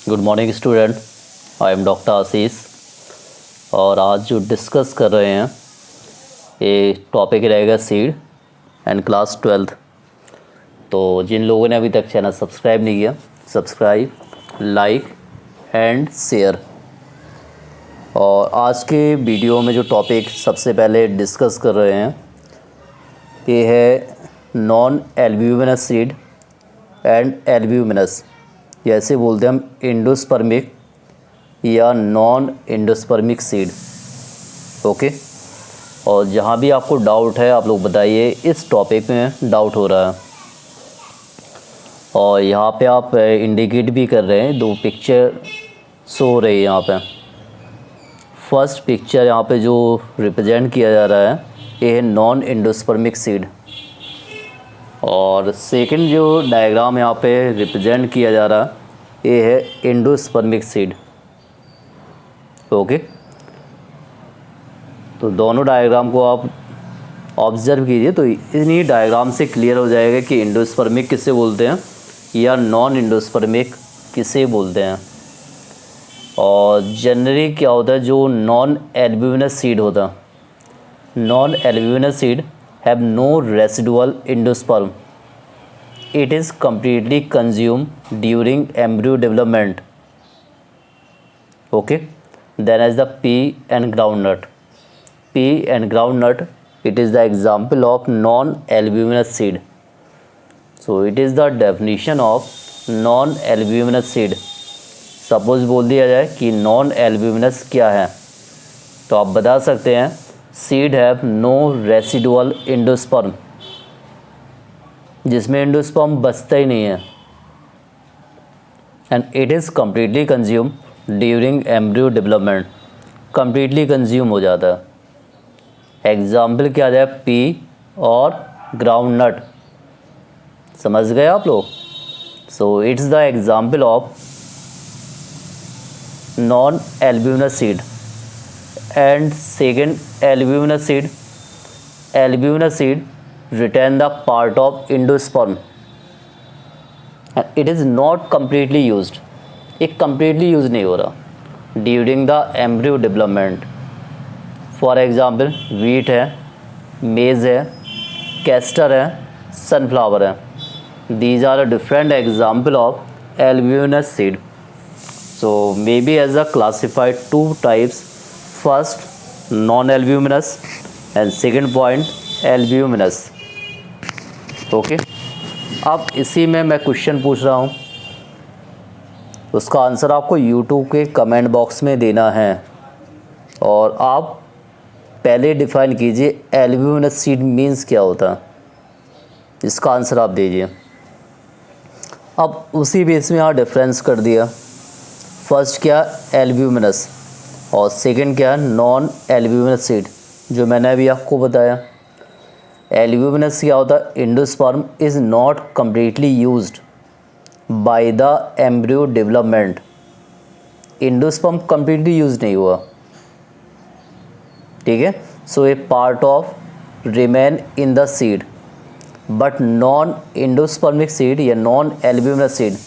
Good morning student, I am doctor Ashish. और आज जो डिस्कस कर रहे हैं ये टॉपिक रहेगा सीड एंड क्लास 12th। तो जिन लोगों ने अभी तक चैनल सब्सक्राइब नहीं किया, सब्सक्राइब, लाइक एंड शेयर। और आज के वीडियो में जो टॉपिक सबसे पहले डिस्कस कर रहे हैं ये है non albuminous seed and albuminous, जैसे बोलते हैं हम एंडोस्पर्मिक या नॉन एंडोस्पर्मिक सीड। ओके, और जहाँ भी आपको डाउट है आप लोग बताइए, इस टॉपिक में डाउट हो रहा है। और यहाँ पे आप इंडिकेट भी कर रहे हैं, दो पिक्चर शो हो रही है यहाँ पे। फर्स्ट पिक्चर यहाँ पे जो रिप्रेजेंट किया जा रहा है ये है नॉन एंडोस्पर्मिक सीड, और सेकंड जो डायग्राम यहाँ पे रिप्रेजेंट किया जा रहा है ये है एंडोस्पर्मिक सीड। ओके, तो दोनों डायग्राम को आप ऑब्जर्व कीजिए तो इन्हीं डायग्राम से क्लियर हो जाएगा कि एंडोस्पर्मिक किसे बोलते हैं या नॉन एंडोस्पर्मिक किसे बोलते हैं। और जनरली क्या होता है, जो नॉन एल्ब्यूमिनस सीड होता है, non albuminous seed have no residual endosperm. It is completely consumed during embryo development. Okay, then as the pea and groundnut. Pea and groundnut, it is the example of non-albuminous seed. So it is the definition of non-albuminous seed. Suppose बोल दिया जाए कि non-albuminous क्या है, तो आप बता सकते हैं seed have no residual endosperm, जिसमें एंडोस्पर्म बचता ही नहीं है, and it is completely consume during embryo development. Completely consume हो जाता है। एग्जाम्पल क्या जाए, पी और ग्राउंड नट। समझ गए आप लोग? So it's the example of non albuminous seed. And second albuminous seed, albuminous seed retain the part of endosperm and it is not completely used. एक completely use नहीं हो रहा during the embryo development. For example, wheat है, maize है, castor है, sunflower है. These are a different example of albuminous seed. So maybe as a classified two types. First non albuminous and second point albuminous. Okay, अब इसी में मैं question पूछ रहा हूँ, उसका आंसर आपको यूट्यूब के कमेंट बॉक्स में देना है। और आप पहले डिफाइन कीजिए एल्ब्यूमिनस सीड मीन्स क्या होता है, इसका आंसर आप दीजिए। अब उसी बेस में यहाँ डिफरेंस कर दिया। फर्स्ट क्या एल्ब्यूमिनस और सेकंड क्या नॉन एल्ब्यूमिनस सीड, जो मैंने अभी आपको बताया। एल्ब्यूमिनस क्या होता है, endosperm is not completely used by the embryo development. Endosperm completely use नहीं हुआ, ठीक है। So a part of remain in the seed, but non endospermic seed या non albuminous seed,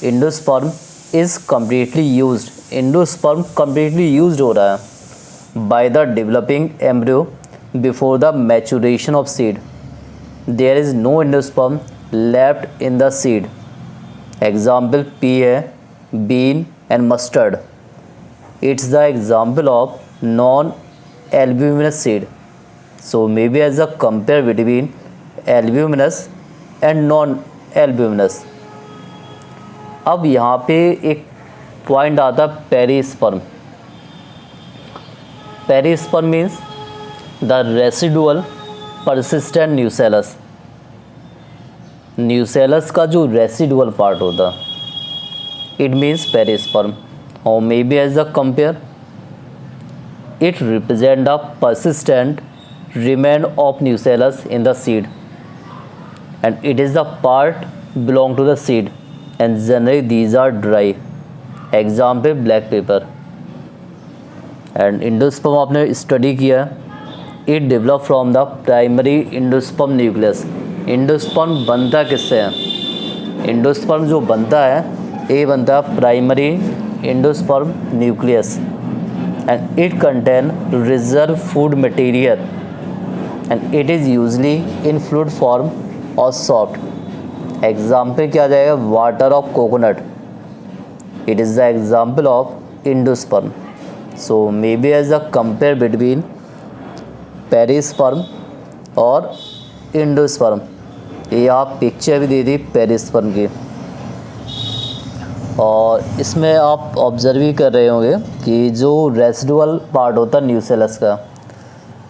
endosperm is completely used. Endosperm completely used हो रहा है by the developing embryo before the maturation of seed. There is no endosperm left in the seed. Example pea है, bean and mustard. It's the example of non albuminous seed. So may be as a compare between albuminous and non albuminous. अब यहाँ पे एक point आता है perisperm. Perisperm means the residual persistent nucellus. Nucellus का जो residual part होता है इट मीन्स पेरिस्पर्म। और may be as a compare it represent the persistent remain of nucellus in the seed and it is the part belong to the seed and generally these are dry. Example black pepper. And endosperm आपने study किया, it develop from the primary endosperm nucleus. Endosperm बनता किससे है? Endosperm जो बनता है ए बनता है primary endosperm nucleus and it contain reserve food material and it is usually in fluid form और सॉफ्ट। एग्जाम्पल क्या आ जाएगा, water of coconut, it is the example of endosperm. So may be as the compare between perisperm और endosperm. ये आप picture भी दे दी perisperm की, और इसमें आप ऑब्जर्व ही कर रहे होंगे कि जो रेसिडुअल पार्ट होता है न्यूसेलस का,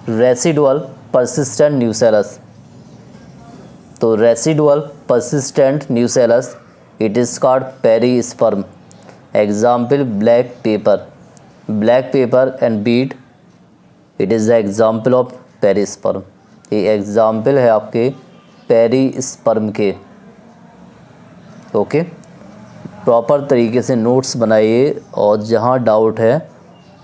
रेसिडुअल परसिस्टेंट न्यूसेलस, तो residual persistent nucellus it is called perisperm. Example black pepper and beet, it is the example of perisperm. ये एग्जाम्पल है आपके पेरिस्पर्म के। ओके, प्रॉपर तरीके से नोट्स बनाइए, और जहाँ डाउट है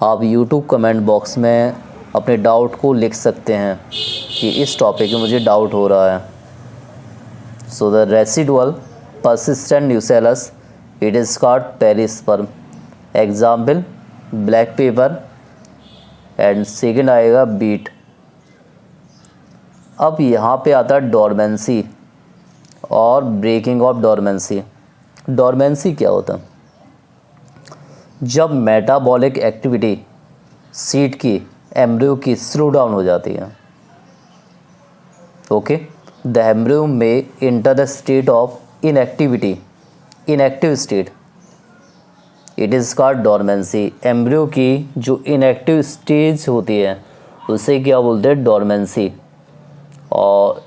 आप यूट्यूब कमेंट बॉक्स में अपने डाउट को लिख सकते हैं कि इस टॉपिक में मुझे डाउट हो रहा है। So the residual persistent nucellus it is called perisperm. Example black pepper and second आएगा बीट। अब यहाँ पे आता है डोरमेंसी और ब्रेकिंग ऑफ डोरमेंसी। डोरमेंसी क्या होता है, जब मेटाबॉलिक एक्टिविटी सीड की, एम्ब्रियो की स्लो डाउन हो जाती है। ओके, द एम्ब्रियो में enter the state of inactive state, it is called dormancy. Embryo की जो इनएक्टिव स्टेज होती है उसे क्या बोलते हैं, डोरमेंसी। और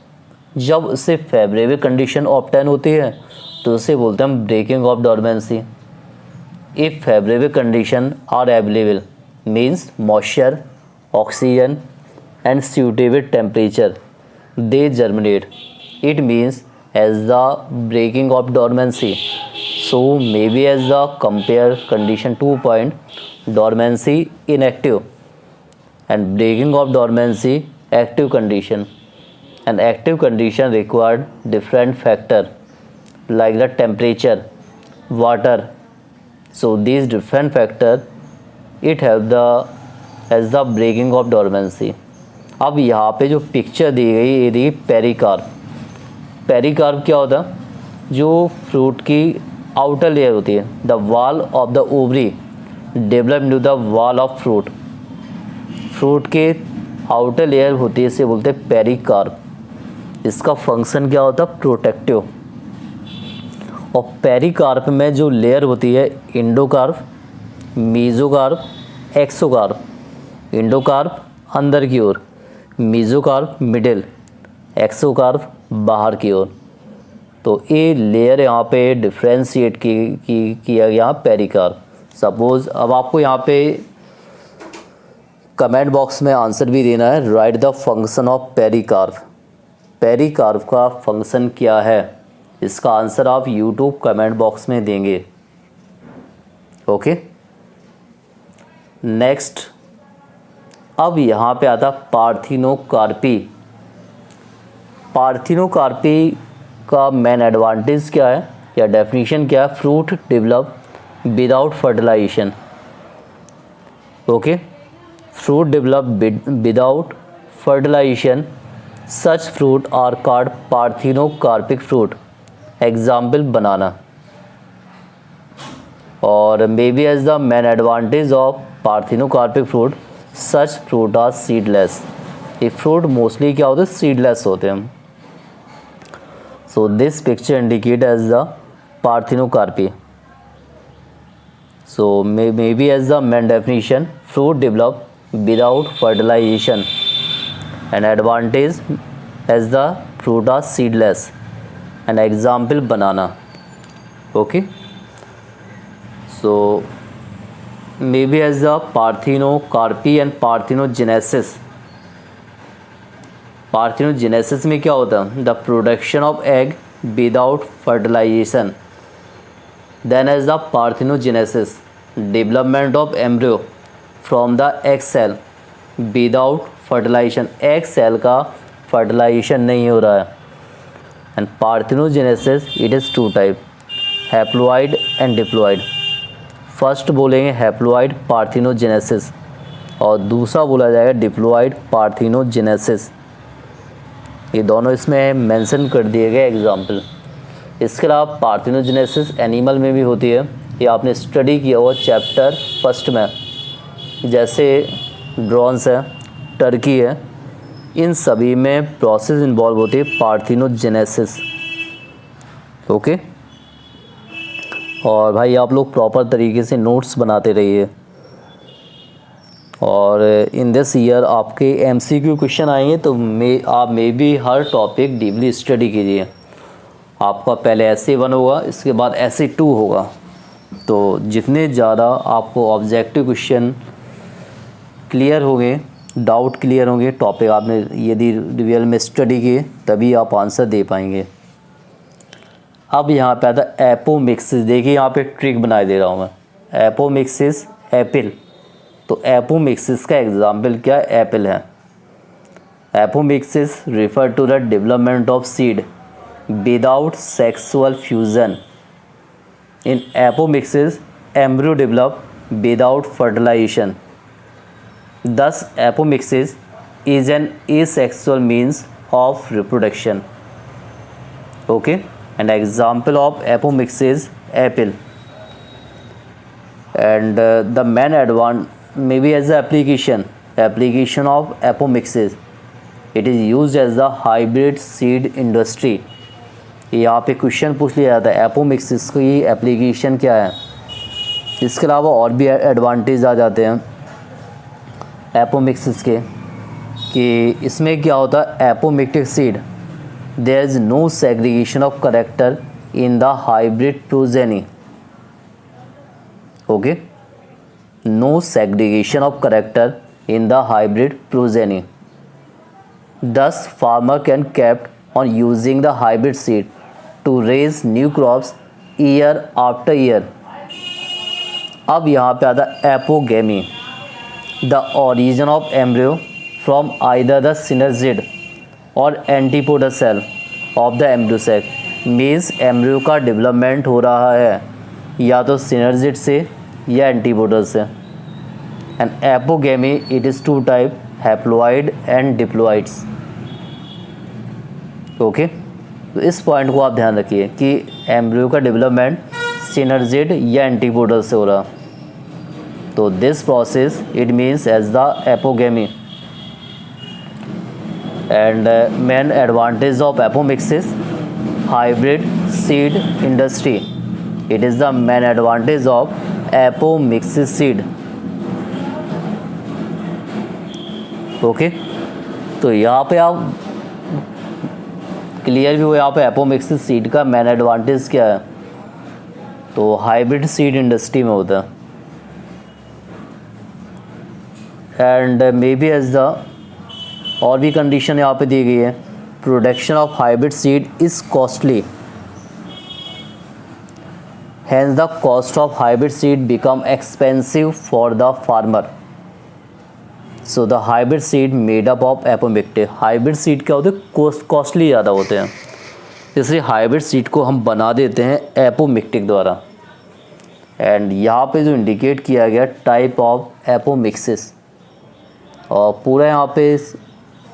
जब उससे फेवरेबल कंडीशन ऑब्टेन होती है तो उसे बोलते हैं breaking off dormancy. If favourable condition are available means moisture, oxygen and suitable temperature, they germinate. It means as the breaking of dormancy. So maybe as the compare condition 2 point, dormancy inactive and breaking of dormancy active condition. An active condition required different factor like the temperature, water. So these different factor it help the as the breaking of dormancy. अब यहाँ पे जो picture दी गई ये दी pericarp. Pericarp क्या होता है, जो फ्रूट की आउटर लेयर होती है, the wall of the ovary develop into the wall of fruit. Fruit के आउटर लेयर होती है, इसे बोलते हैं पेरिकार्प। इसका फंक्शन क्या होता है, प्रोटेक्टिव। और पेरिकार्प में जो लेयर होती है, इंडोकार्प, मीजोकार्प, एक्सोकार्प। इंडोकार्प अंदर की ओर, मीजोकार्प मिडिल, एक्सोकार्प बाहर की ओर। तो ये लेयर यहाँ पे डिफ्रेंशिएट किया गया पेरिकार्प। सपोज अब आपको यहाँ पे कमेंट बॉक्स में आंसर भी देना है, right the function of pericarp. Pericarp का फंक्शन क्या है, इसका आंसर आप यूट्यूब कमेंट बॉक्स में देंगे। ओके, नेक्स्ट अब यहाँ पे आता पार्थिनोकार्पी। पार्थिनोकार्पी का मेन एडवांटेज क्या है या डेफिनेशन क्या है, fruit develop without fertilisation. Okay, fruit develop without fertilisation, such fruit are called parthenocarpic fruit. Example banana. और may be as the main advantage of parthenocarpic fruit, such fruit are seedless. ये fruit mostly क्या होते हैं, seedless होते हैं। So this picture indicate as the parthenocarpy. So may be as the main definition, fruit develop without fertilisation and advantage as the fruit are seedless and example banana. Okay, so may be as the parthenocarpy and parthenogenesis. Parthenogenesis में क्या होता है, the production of egg without fertilisation. Then as the parthenogenesis, development of embryo from the egg cell without fertilisation. Egg cell का fertilisation नहीं हो रहा है। And parthenogenesis it is two type, haploid and diploid. First बोलेंगे haploid parthenogenesis और दूसरा बोला जाएगा डिप्लॉइड पार्थिनोजेनेसिस। ये दोनों इसमें मेंशन कर दिए गए एग्जाम्पल। इसके अलावा पार्थिनोजेनेसिस एनिमल में भी होती है, ये आपने स्टडी किया हुआ चैप्टर फर्स्ट में, जैसे ड्रोन्स है, टर्की है, इन सभी में प्रोसेस इन्वॉल्व होती है पार्थिनोजेनेसिस। ओके, और भाई आप लोग प्रॉपर तरीके से नोट्स बनाते रहिए। और इन दिस ईयर आपके एमसीक्यू क्वेश्चन आएंगे, तो आप may be her topic deeply study कीजिए। आपका पहले SA1 होगा, इसके बाद SA2 होगा। तो जितने ज़्यादा आपको ऑब्जेक्टिव क्वेश्चन क्लियर होंगे, डाउट क्लियर होंगे, टॉपिक आपने यदि रियल में स्टडी किए, तभी आप आंसर दे पाएंगे। अब यहाँ पे आता है एपोमिक्सिस। देखिए यहाँ पे ट्रिक बना दे रहा हूँ मैं, एपोमिक्सिस एपिल। तो एपोमिक्सिस का एग्जाम्पल क्या है? एप्पल है। Apomixis refer to the development of seed without sexual fusion. In apomixis embryo develop without fertilisation. Thus, apomixis is an asexual means of reproduction. Okay, and example of apomixis apple. And the main maybe as the application of apomixis. It is used as the hybrid seed industry. यहाँ पे question पूछ लिया जाता है apomixis की application क्या है। इसके अलावा और भी एडवांटेज आ जाते हैं एपोमिक्सिस के, कि इसमें क्या होता है, apomictic seed there is no segregation of character in the hybrid progeny. Okay, no segregation of character in the hybrid progeny. Thus farmer can kept on using the hybrid seed to raise new crops year after year. अब यहाँ पे आता है apogamy, the origin of embryo from either the synergid or antipodal cell of the embryo sac। means embryo का development हो रहा है या तो synergid से या एंटीपोडल से। and apogamy it is two type, haploid and diploids। Okay, तो इस पॉइंट को आप ध्यान रखिए कि एम्ब्रियो का डेवलपमेंट synergid या एंटीपोडल से हो रहा। तो this process it means as the apogamy. And main advantage of apomixis hybrid seed industry. It is the main advantage of apomixis seed. Okay, तो यहाँ पे आप क्लियर भी हो, यहाँ पे एपोमिक्सिस सीड का मेन एडवांटेज क्या है, तो हाइब्रिड सीड इंडस्ट्री में होता है। And may B as the और भी कंडीशन यहाँ पे दी गई है, production of hybrid seed is costly, hence the cost of hybrid seed become expensive for the farmer. So the hybrid seed made up of apomictic. Hybrid seed क्या होते हैं, कॉस्टली ज़्यादा होते हैं, इसलिए हाइब्रिड सीड को हम बना देते हैं एपोमिक्टिक द्वारा। एंड यहाँ पे जो इंडिकेट किया गया टाइप ऑफ एपोमिक्सिस, और पूरा यहाँ पे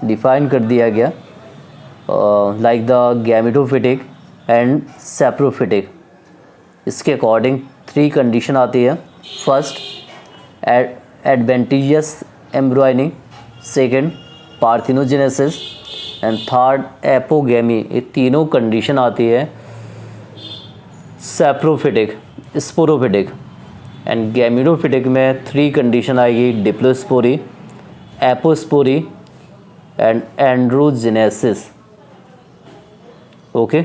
डिफाइन कर दिया गया like the gametophytic and saprophytic. इसके अकॉर्डिंग 3 कंडीशन आती है। First adventitious embryony, second parthenogenesis and third apogamy. ये तीनों कंडीशन आती है सेप्रोफिटिक, स्पोरोफिटिक एंड गैमेटोफिटिक में 3 कंडीशन आएगी, डिप्लोस्पोरी, एपोस्पोरी एंड एंड्रोजेनेसिस। ओके,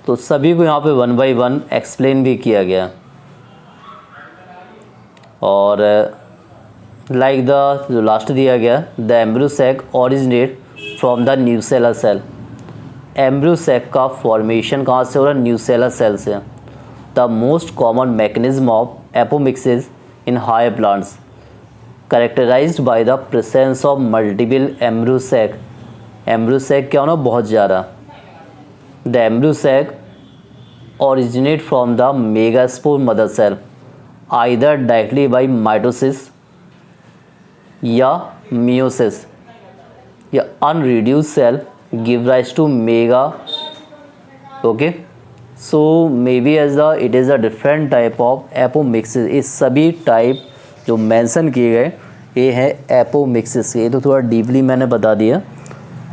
तो सभी को यहाँ पे 1 by 1 एक्सप्लेन भी किया गया। और लाइक द जो लास्ट दिया गया, the embryo sac originate from the nucellar cell. Embryo sac का फॉर्मेशन कहाँ से हो रहा है, न्यूसेलर सेल से। The most common mechanism of apomixis in higher plants characterized by the presence of multiple embryo sac। embryo sac क्या होना, बहुत ज़्यादा। the embryo sac originate from the megaspore mother cell either directly by mitosis या meiosis या unreduced cell give rise to mega. Okay, so maybe as the it is a different type of apomixis. इस सभी type जो mention किए गए ये है apomixis. ये तो थोड़ा डीपली मैंने बता दिया,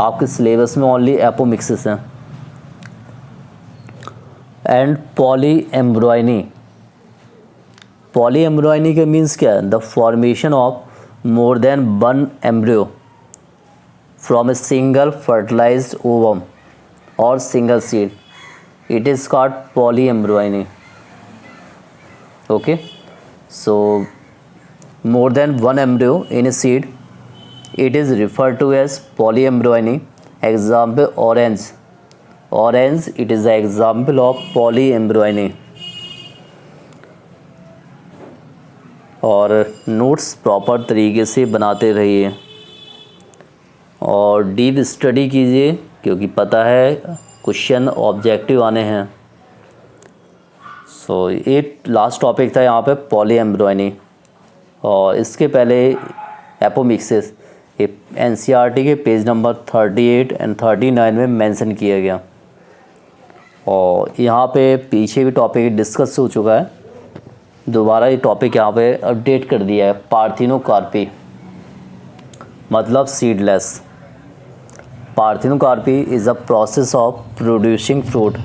आपके सिलेबस में ओनली एपोमिक्सिस है. And polyembryony. पॉलीएम्ब्रॉयनी के मीन्स क्या है? The formation of more than one embryo from a single fertilised ovum और single seed. It is called polyembryony. Okay, so more than one embryo in a seed, it is referred to as polyembryony. Example orange. Orange, it is the example of polyembryony. और notes proper तरीके से बनाते रहिए और deep study कीजिए, क्योंकि पता है क्वेश्चन ऑब्जेक्टिव आने हैं. सो ये लास्ट टॉपिक था यहाँ पे पॉलीएम्ब्रॉयनी. और इसके पहले एपोमिक्सिस ये एनसीईआरटी के पेज नंबर 38 एंड 39 में मेंशन किया गया. और यहाँ पे पीछे भी टॉपिक डिस्कस हो चुका है, दोबारा ये टॉपिक यहाँ पे अपडेट कर दिया है. पार्थिनोकार्पी मतलब seedless. Parthenocarpy is a process of producing fruit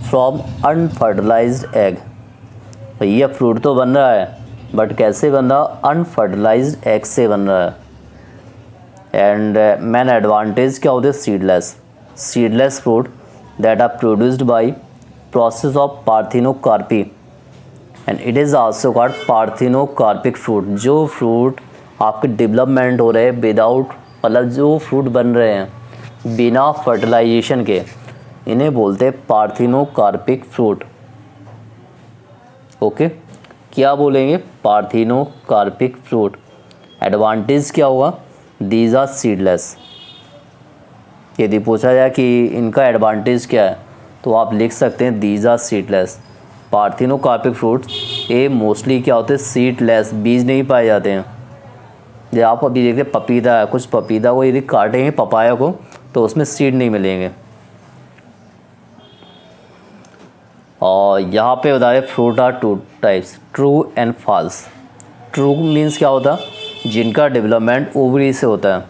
from unfertilised egg. भैया फ्रूट तो बन रहा है बट कैसे बन रहा? अनफर्टिलाइज्ड एग से बन रहा है. एंड मेन एडवांटेज क्या होते हैं? Seedless fruit that are produced by process of parthenocarpy and it is also called parthenocarpic fruit. जो फ्रूट आपके डेवलपमेंट हो रहे हैं विदाउट, मतलब जो फ्रूट बन रहे हैं बिना फर्टिलाइजेशन के, इन्हें बोलते हैं पार्थिनोकार्पिक फ्रूट. ओके, क्या बोलेंगे? Parthenocarpic fruit. एडवांटेज क्या होगा? These are seedless. यदि पूछा जाए कि इनका एडवांटेज क्या है तो आप लिख सकते हैं these are seedless. Parthenocarpic fruit ये मोस्टली क्या होते हैं? सीडलेस, बीज नहीं पाए जाते हैं. जब आप अभी देखते हैं पपीता है, कुछ पपीता को यदि काटेंगे पपाया को तो उसमें सीड नहीं मिलेंगे. और यहाँ पे बता रहे fruit are two types, true and false. True means क्या होता है? जिनका डेवलपमेंट ओवरी से होता है.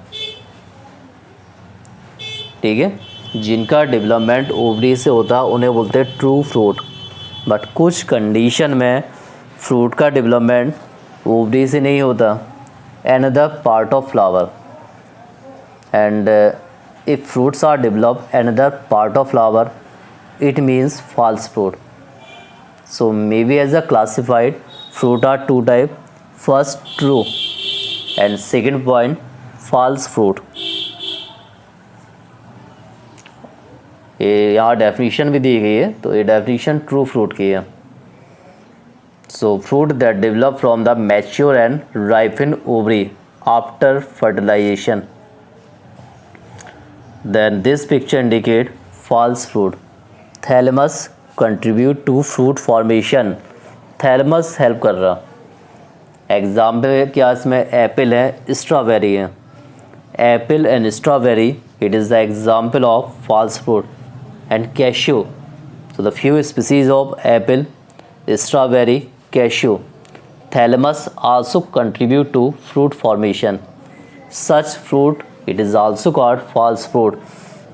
ठीक है, जिनका डेवलपमेंट ओवरी से होता है उन्हें बोलते हैं ट्रू फ्रूट. बट कुछ कंडीशन में फ्रूट का डेवलपमेंट ओवरी से नहीं होता, another part of flower. And if fruits are develop another part of flower, it means false fruit. So maybe as a classified fruit are two type. First true and second point false fruit. ये यहाँ definition भी दी गई है, तो ये definition true fruit की है. So fruit that develop from the mature and ripened ovary after fertilization. Then this picture indicate false fruit. Thalamus contribute to fruit formation. Thalamus help कर रहा. एग्जाम्पल क्या इसमें? एप्पल है, स्ट्रॉबेरी है. Apple and strawberry it is the example of false fruit. And cashew, so the few species of apple, strawberry, cashew. Thalamus also contribute to fruit formation. Such fruit it is also called false fruit,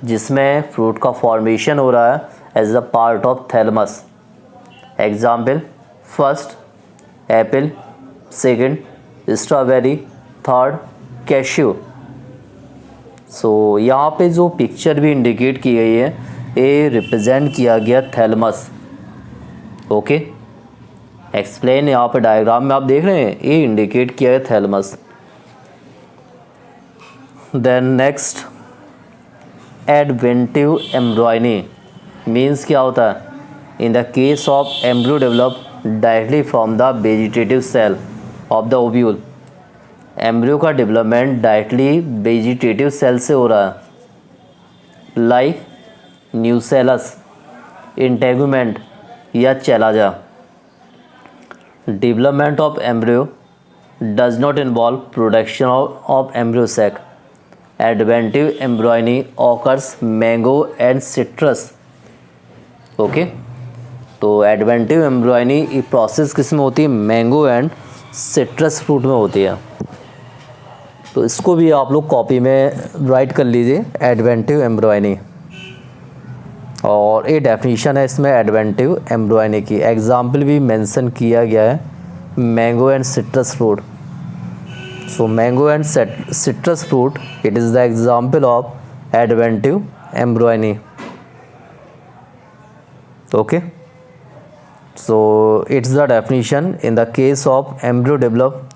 जिसमें fruit का formation हो रहा है as a part of thalamus. Example first apple, second strawberry, third cashew. So यहाँ पे जो picture भी indicate की गई है ये रिप्रेजेंट किया गया थैलेमस. ओके, एक्सप्लेन यहाँ पे डायग्राम में आप देख रहे हैं ये इंडिकेट किया है thalamus. Then next adventive embryony means क्या होता है? In the case of embryo develop directly from the vegetative cell of the ovule. Embryo का डेवलपमेंट डायरेक्टली वेजिटेटिव सेल से हो रहा है. लाइक न्यूसेलस, इंटेगुमेंट, या chalaza. Development of embryo does not involve production of embryo sac. Adventive embryony occurs mango and citrus. Okay, तो adventive embryony process किस में होती है? मैंगो एंड सिट्रस फ्रूट में होती है। तो इसको भी आप लोग कॉपी में राइट कर लीजिए, एडवेंटिव एम्ब्रॉयनी। और ये डेफिनेशन है इसमें एडवेंटिव एम्ब्रॉयनी की। एग्जाम्पल भी मेंशन किया गया है, mango and citrus fruit. So mango and citrus fruit, it is the example of adventive embryony. Okay, so it's the definition in the case of embryo develop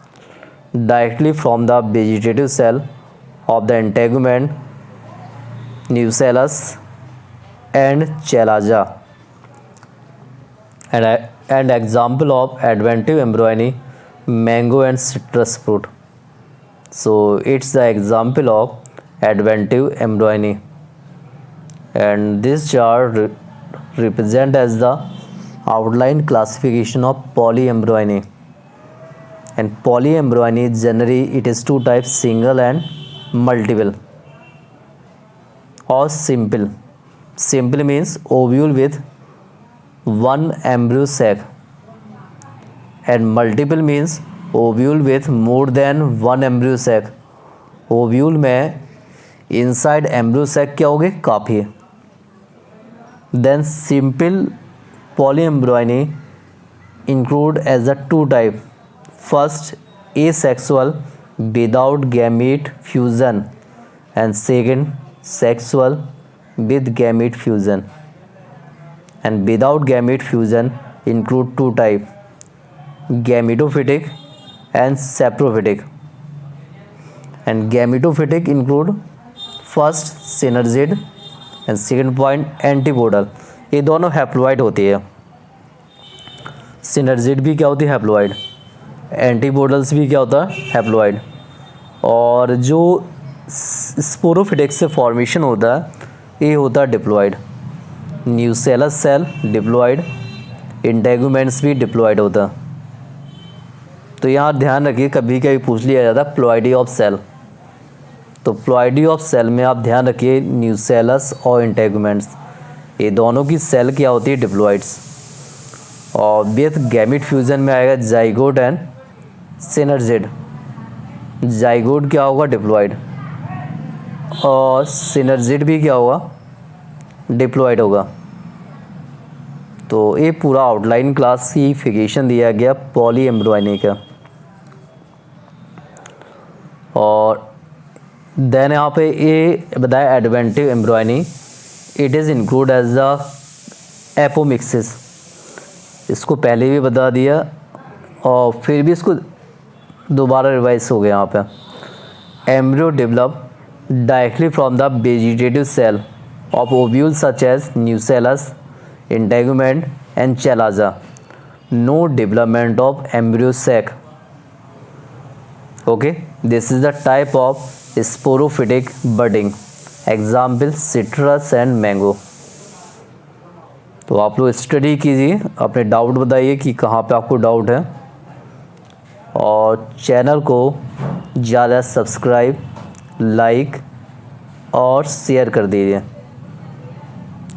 directly from the vegetative cell of the integument, nucellus and chalaza, and example of adventive embryony, mango and citrus fruit. So it's the example of adventive embryony, and this chart represent as the outline classification of polyembryony. And polyembryony generally it is two types, single and multiple or simple. Simple means ovule with one embryo sac, and multiple means ovule with more than one embryo sac. ovule में inside embryo sac क्या होगी? काफ़ी। Then simple polyembryony include as a two type. First, asexual without gamete fusion, and second, sexual with gamete fusion. And without gamete fusion include two type, gametophytic and saprophytic. And gametophytic include first synergid and second point antipodal. ये दोनों haploid होती है। Synergid भी क्या होती है? Haploid. Antipodals भी क्या होता है? हैप्लोइड। और जो स्पोरोफिटिक से फॉर्मेशन होता है ये होता है diploid. Nucellus cell diploid, integuments भी डिप्लॉइड होता है। तो यहाँ ध्यान रखिए, कभी कभी पूछ लिया जाता है प्लॉइडी ऑफ सेल। तो प्लॉइडी ऑफ सेल में आप ध्यान रखिए न्यूसेलस और इंटेगुमेंट्स, ये दोनों की सेल क्या होती है? डिप्लॉइड्स। और विथ गैमिट फ्यूजन में आएगा जाइगोट एंड सिनर्जिड। जाइगोट क्या होगा? डिप्लॉइड। और सिनर्जिड भी क्या होगा? डिप्लॉइड होगा। तो ये पूरा आउटलाइन क्लासिफिकेशन दिया गया पॉलीएम्ब्रॉयनी का। और देन यहाँ पे ये बताया adventive embryony it is include as the apomixis. इसको पहले भी बता दिया और फिर भी इसको दोबारा रिवाइज हो गया यहाँ पे। Embryo develop directly from the vegetative cell of ovule such as nucellus, integument and chalaza. No development of embryo sac. Okay, this is the type of sporophytic budding. Example citrus and mango. तो आप लोग study कीजिए, अपने doubt बताइए कि कहाँ पे आपको डाउट है, और चैनल को ज़्यादा सब्सक्राइब, लाइक और शेयर कर दीजिए।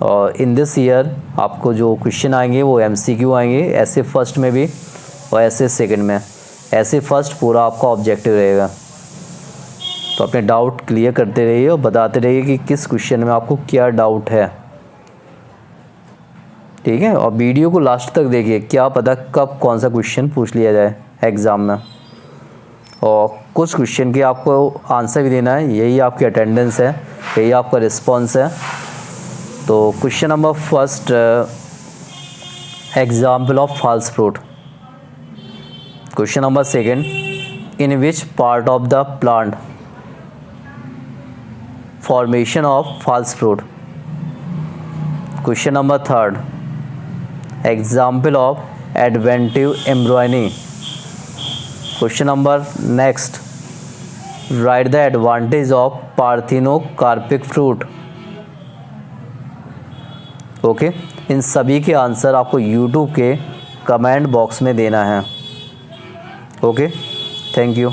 और इन दिस ईयर आपको जो क्वेश्चन आएंगे वो MCQ आएंगे, ऐसे फर्स्ट में भी और ऐसे सेकंड में। ऐसे फर्स्ट पूरा आपका ऑब्जेक्टिव रहेगा। तो अपने डाउट क्लियर करते रहिए और बताते रहिए कि किस क्वेश्चन में आपको क्या डाउट है, ठीक है। और वीडियो को लास्ट तक देखिए, क्या पता कब कौन सा क्वेश्चन पूछ लिया जाए एग्ज़ाम में। और कुछ क्वेश्चन के आपको आंसर भी देना है, यही आपकी अटेंडेंस है, यही आपका रिस्पॉन्स है। तो question number first, example of false fruit. Question number second, in which part of the plant formation of false fruit. Question number third, example of adventive embryony. Question number next, write the advantage of parthenocarpic fruit. Okay, इन सभी के answer आपको YouTube के comment box में देना है। Okay, thank you.